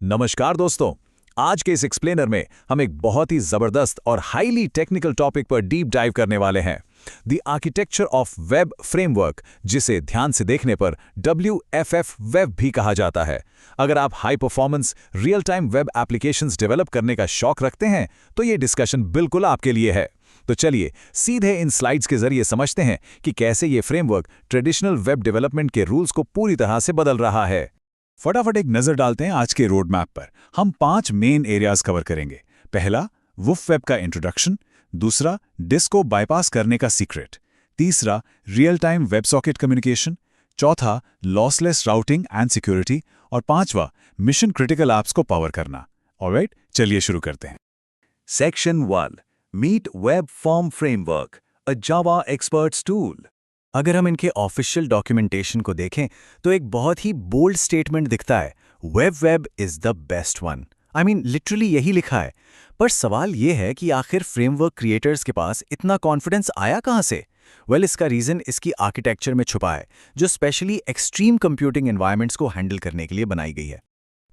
नमस्कार दोस्तों। आज के इस एक्सप्लेनर में हम एक बहुत ही जबरदस्त और हाईली टेक्निकल टॉपिक पर डीप डाइव करने वाले हैं, the architecture of web framework, जिसे ध्यान से देखने पर WFF वेब भी कहा जाता है। अगर आप high performance real time web applications develop करने का शौक रखते हैं तो ये डिस्कशन बिल्कुल आपके लिए है। तो चलिए सीधे इन स्लाइड्स के जरिए समझते हैं कि कैसे ये फ्रेमवर्क ट्रेडिशनल वेब डेवलपमेंट के रूल्स को पूरी तरह से बदल रहा है। फटाफट एक नजर डालते हैं आज के रोड मैप पर। हम 5 मेन एरियाज कवर करेंगे। पहला, वुफ वेब का इंट्रोडक्शन। दूसरा, डिस्क को बाईपास करने का सीक्रेट। तीसरा, real time web socket communication. चौथा, लॉसलेस राउटिंग एंड सिक्योरिटी। और पांचवा, मिशन क्रिटिकल ऐप्स को पावर करना। ऑलराइट, चलिए शुरू करते हैं। Section 1, meet web form framework, a Java experts tool. अगर हम इनके ऑफिशियल डॉक्यूमेंटेशन को देखें तो एक बहुत ही बोल्ड स्टेटमेंट दिखता है, web is the best one. I mean literally यही लिखा है। पर सवाल ये है कि आखिर फ्रेमवर्क क्रिएटर्स के पास इतना कॉन्फिडेंस आया कहाँ से? इसका रीजन इसकी आर्किटेक्चर में छुपा है, जो स्पेशली एक्सट्रीम कंप्यूटिंग एनवायरनमेंट्स को हैंडल करने के लिए बनाई गई है।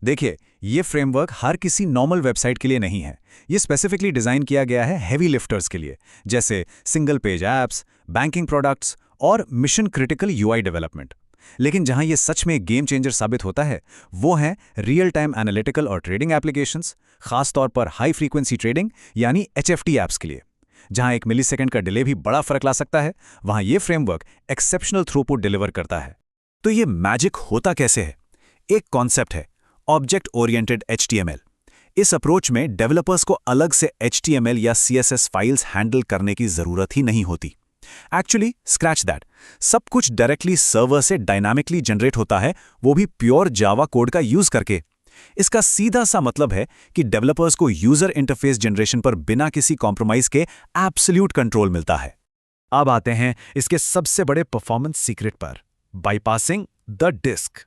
देखिए, ये फ्रेमवर्क हर किसी नॉर्मल वेबसाइट के लिए नहीं है। ये स्पेसिफिकली डिजाइन किया गया है हैवी लिफ्टर्स के लिए, जैसे single page apps, banking products और मिशन क्रिटिकल यूआई डेवलपमेंट। लेकिन जहां ये सच में गेम चेंजर साबित होता है वो है रियल टाइम एनालिटिकल और ट्रेडिंग एप्लीकेशंस, खासतौर पर हाई फ्रीक्वेंसी ट्रेडिंग यानी HFT ऐप्स के लिए। जहां 1 मिलीसेकंड का डिले भी बड़ा फर्क ला सकता है, वहां ये फ्रेमवर्क एक्सेप्शनल थ्रूपुट डिलीवर करता है। तो ये मैजिक होता कैसे है? एक कॉन्सेप्ट है, ऑब्जेक्ट ओरिएंटेड HTML। इस अप्रोच में डेवलपर्स को अलग से HTML या CSS फाइल्स हैंडल करने की जरूरत ही नहीं होती। एक्चुअली स्क्रैच दैट, सब कुछ डायरेक्टली सर्वर से डायनामिकली जनरेट होता है, वो भी प्योर जावा कोड का यूज करके। इसका सीधा सा मतलब है कि डेवलपर्स को यूजर इंटरफेस जनरेशन पर बिना किसी कॉम्प्रोमाइज के एब्सोल्यूट कंट्रोल मिलता है। अब आते हैं इसके सबसे बड़े परफॉर्मेंस सीक्रेट पर, bypassing the disk.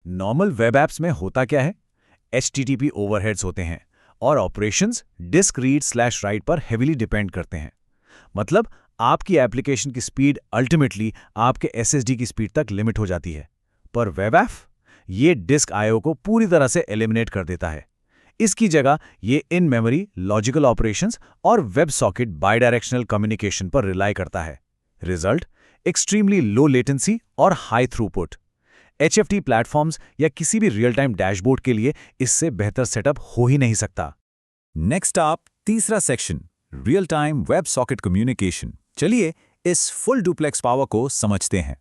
Normal web apps में होता क्या है? HTTP ओवरहेड्स होते हैं और ऑपरेशंस डिस्क रीड/राइट पर हेविली डिपेंड करते हैं। मतलब आपकी एप्लीकेशन की स्पीड अल्टीमेटली आपके SSD की स्पीड तक लिमिट हो जाती है। पर वेब ऐप ये डिस्क IO को पूरी तरह से एलिमिनेट कर देता है। इसकी जगह ये इन मेमोरी लॉजिकल ऑपरेशंस और वेब सॉकेट बाइडायरेक्शनल कम्युनिकेशन पर रिलाई करता है। रिजल्ट, एक्सट्रीमली लो लेटेंसी और हाई थ्रूपुट। HFT प्लेटफॉर्म्स या किसी भी रियल टाइम डैशबोर्ड के लिए इससे बेहतर सेटअप हो ही नहीं सकता। नेक्स्ट आप, तीसरा section, real time web socket communication. चलिए इस फुल डुप्लेक्स पावर को समझते हैं।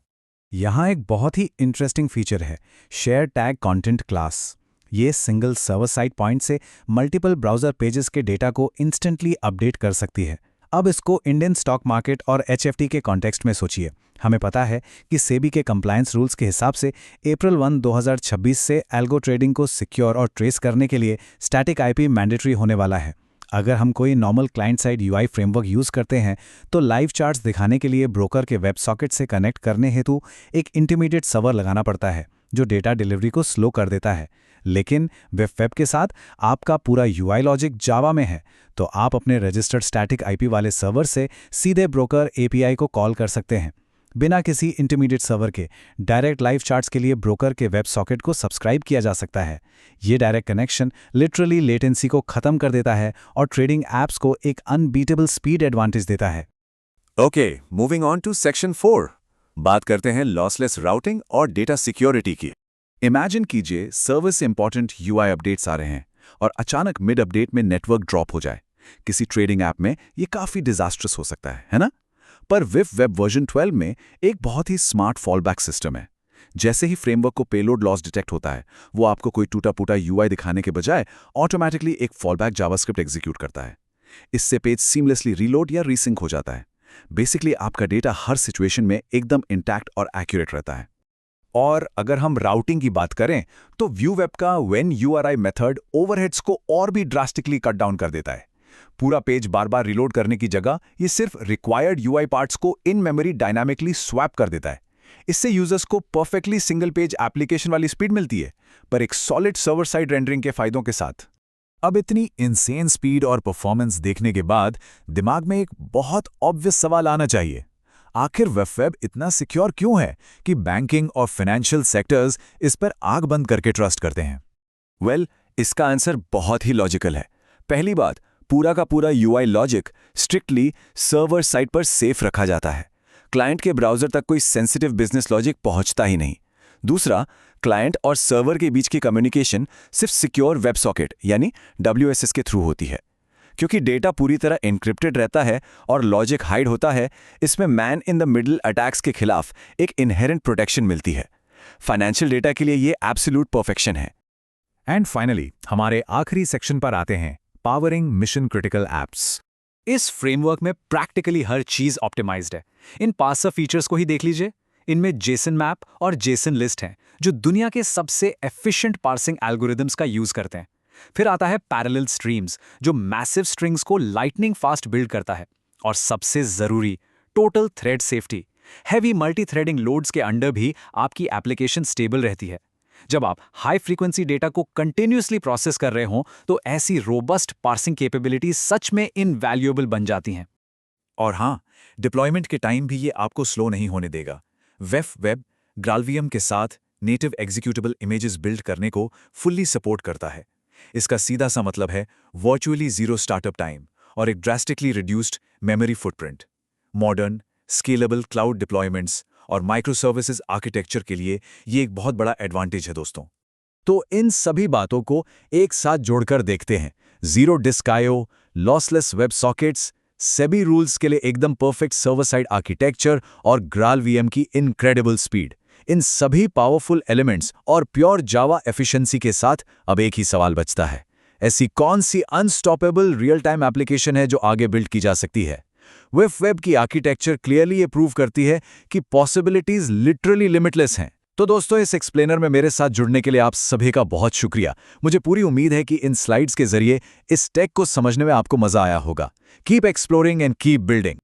यहाँ एक बहुत ही इंटरेस्टिंग फीचर है, शेयर टैग कंटेंट क्लास। ये सिंगल सर्वर साइड पॉइंट से मल्टीपल ब्राउजर पेजेस के डेटा को इंस्टेंटली अपडेट कर सकती है। अब इसको इंडियन स्टॉक मार्केट और HFT के कॉन्टेक्स्ट में सोचिए। हमें पता है कि सेबी के कंप्लायंस रूल्स के हिसाब से अप्रैल 1, 2026 से एल्गो ट्रेडिंग को सिक्योर और ट्रेस करने के लिए स्टैटिक IP मैंडेटरी होने वाला है। अगर हम कोई normal client side UI framework use करते हैं तो लाइव चार्ट्स दिखाने के लिए ब्रोकर के वेब सॉकेट से कनेक्ट करने हेतु एक इंटरमीडिएट सर्वर लगाना पड़ता है, जो डेटा डिलीवरी को स्लो कर देता है। लेकिन वेब के साथ आपका पूरा UI लॉजिक जावा में है, तो आप अपने रजिस्टर्ड स्टैटिक IP वाले सर्वर से सीधे ब्रोकर API को कॉल कर सकते हैं। बिना किसी इंटरमीडिएट सर्वर के डायरेक्ट लाइव चार्ट्स के लिए ब्रोकर के वेब सॉकेट को सब्सक्राइब किया जा सकता है। ये डायरेक्ट कनेक्शन लिटरली लेटेंसी को खत्म कर देता है और ट्रेडिंग ऐप्स को एक अनबीटेबल स्पीड एडवांटेज देता है। Okay, moving on to section 4। बात करते हैं लॉसलेस राउटिंग और डेटा सिक्योरिटी की। इमेजिन कीजिए सर्वर से इंपॉर्टेंट UI अपडेट्स आ रहे हैं और अचानक मिड अपडेट में नेटवर्क ड्रॉप हो जाए। किसी ट्रेडिंग ऐप में ये काफी डिजास्ट्रस हो सकता है ना? पर वेब वर्जन 12 में एक बहुत ही स्मार्ट फॉलबैक सिस्टम है। जैसे ही फ्रेमवर्क को पेलोड लॉस डिटेक्ट होता है, वो आपको कोई टूटा-फूटा UI दिखाने के बजाय ऑटोमैटिकली एक फॉलबैक जावास्क्रिप्ट एग्जीक्यूट करता है। इससे पेज सीमलेसली रीलोड या रीसिंक हो जाता है। बेसिकली आपका डेटा हर सिचुएशन में एकदम इंटैक्ट और एक्यूरेट रहता है। और अगर हम राउटिंग की बात करें तो व्यू वेब का व्हेन URI मेथड ओवरहेड्स को और भी ड्रास्टिकली कट डाउन कर देता है। पूरा पेज बार बार रिलोड करने की जगह ये सिर्फ रिक्वायर्ड UI पार्ट्स को इन मेमोरी डायनामिकली स्वैप कर देता है। इससे यूजर्स को परफेक्टली सिंगल पेज एप्लीकेशन वाली स्पीड मिलती है, पर एक सॉलिड सर्वर साइड रेंडरिंग के फायदों के साथ। अब इतनी इंसेन स्पीड और परफॉर्मेंस देखने के बाद दिमाग में एक बहुत ऑब्वियस सवाल आना चाहिए, आखिर वेब इतना सिक्योर क्यों है कि बैंकिंग और फाइनेंशियल सेक्टर्स इस पर आग बंद करके ट्रस्ट करते हैं? इसका आंसर बहुत ही लॉजिकल है। पहली बात, पूरा का पूरा UI logic strictly server side पर सेफ रखा जाता है। क्लाइंट के ब्राउज़र तक कोई सेंसिटिव बिजनेस लॉजिक पहुंचता ही नहीं। दूसरा, क्लाइंट और सर्वर के बीच की कम्युनिकेशन सिर्फ सिक्योर वेब सॉकेट यानी WSS के थ्रू होती है। क्योंकि डेटा पूरी तरह एन्क्रिप्टेड रहता है और लॉजिक हाइड होता है, इसमें man in the middle attacks के खिलाफ एक इनहेरेंट प्रोटेक्शन मिलती है। फाइनेंशियल डेटा के लिए ये एब्सोल्यूट परफेक्शन है। एंड फाइनली हमारे आखिरी सेक्शन पर आते हैं, पावरिंग मिशन क्रिटिकल एप्स। इस फ्रेमवर्क में प्रैक्टिकली हर चीज ऑप्टिमाइज्ड है। इन पार्सर फीचर्स को ही देख लीजिए। इनमें जेसन मैप और जेसन लिस्ट हैं, जो दुनिया के सबसे एफिशिएंट पार्सिंग एल्गोरिदम्स का यूज करते हैं। फिर आता है पैरेलल स्ट्रीम्स, जो मैसिव स्ट्रिंग्स को लाइटनिंग फास्ट बिल्ड करता है। और सबसे जरूरी, total thread safety. Heavy multi threading loads के अंडर भी आपकी एप्लीकेशन स्टेबल रहती है। जब आप हाई फ्रीक्वेंसी डेटा को कंटिन्यूअसली प्रोसेस कर रहे हों, तो ऐसी रोबस्ट पार्सिंग कैपेबिलिटी सच में इनवैल्यूएबल बन जाती हैं। और हाँ, डिप्लॉयमेंट के टाइम भी ये आपको स्लो नहीं होने देगा। वेब ग्रालवियम के साथ नेटिव एग्जीक्यूटेबल इमेजेस बिल्ड करने को फुल्ली सपोर्ट करता है। इसका सीधा सा मतलब है वर्चुअली जीरो स्टार्टअप टाइम और एक drastically reduced memory footprint. Modern scalable cloud deployments और माइक्रो सर्विसेज आर्किटेक्चर के लिए ये एक बहुत बड़ा एडवांटेज है दोस्तों। तो इन सभी बातों को एक साथ जोड़कर देखते हैं। Zero disk IO, lossless web sockets, SEBI rules के लिए एकदम परफेक्ट सर्वर साइड आर्किटेक्चर और ग्रालवीएम की इनक्रेडिबल स्पीड। इन सभी पावरफुल एलिमेंट्स और प्योर जावा एफिशिएंसी के साथ अब एक ही सवाल बचता है, ऐसी कौन सी अनस्टॉपेबल रियल टाइम एप्लीकेशन है जो आगे बिल्ड की जा सकती है? वेब की आर्किटेक्चर क्लियरली ये प्रूव करती है कि पॉसिबिलिटीज लिटरली लिमिटलेस हैं। तो दोस्तों, इस एक्सप्लेनर में मेरे साथ जुड़ने के लिए आप सभी का बहुत शुक्रिया। मुझे पूरी उम्मीद है कि इन स्लाइड्स के जरिए इस टेक को समझने में आपको मजा आया होगा। Keep exploring and keep building.